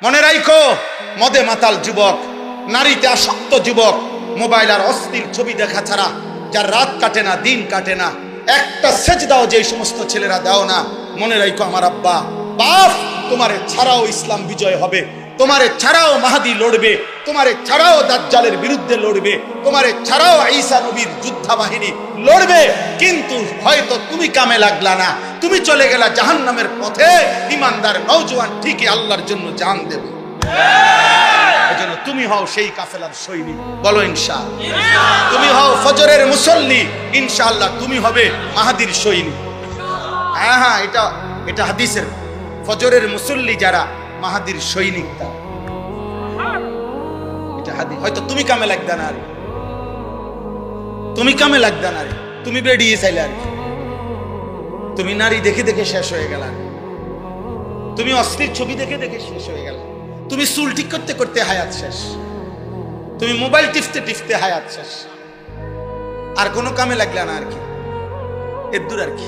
মনে রাখো, মদে মাতাল যুবক, নারীতে আসক্ত যুবক, মোবাইল আর অস্থির ছবি দেখা ছাড়া যার রাত কাটে না, দিন কাটে না, একটা সেজদাও যে সমস্ত ছেলেরা দাও না, মনে রাখো আমার আব্বা বাপ তোমারে ছাড়াও ইসলাম বিজয় হবে, তোমারে ছাড়াও মাহাদি লড়বে, তোমারে ছাড়াও দাজ্জালের বিরুদ্ধে লড়বে, তোমারে ছাড়াও ঈসা নবীর যোদ্ধা বাহিনী লড়বে। কিন্তু হয়তো তুমি কামে লাগলা না, তুমি চলে গেলা জাহান্নামের পথে। ইমানদার নওজোয়ান ঠিকই আল্লাহর জন্য জান দেবে। এজন্য তুমি হও সেই কাফেলার সৈনিক, বলো ইনশাআল্লাহ। তুমি হও ফজরের মুসল্লি, ইনশাআল্লাহ তুমি হবে মাহাদির সৈনিক। হ্যাঁ হ্যাঁ, এটা হাদিসের। ফজরের মুসল্লি যারা মাহাদির সৈনিক, এটা হাদিস। হয়তো তুমি কামে লাগদা না, তুমি কামে লাগদা না, তুমি বেরিয়ে চাইলে আর তুমি নারী দেখে দেখে শেষ হয়ে গেল, তুমি অশ্লীল ছবি দেখে দেখে শেষ হয়ে গেল, তুমি চুল ঠিক করতে করতে হায়াত শেষ, তুমি মোবাইল টিপতে টিপতে হায়াত শেষ, আর কোনো কামে লাগলা না আর কি, এর দূর আর কি।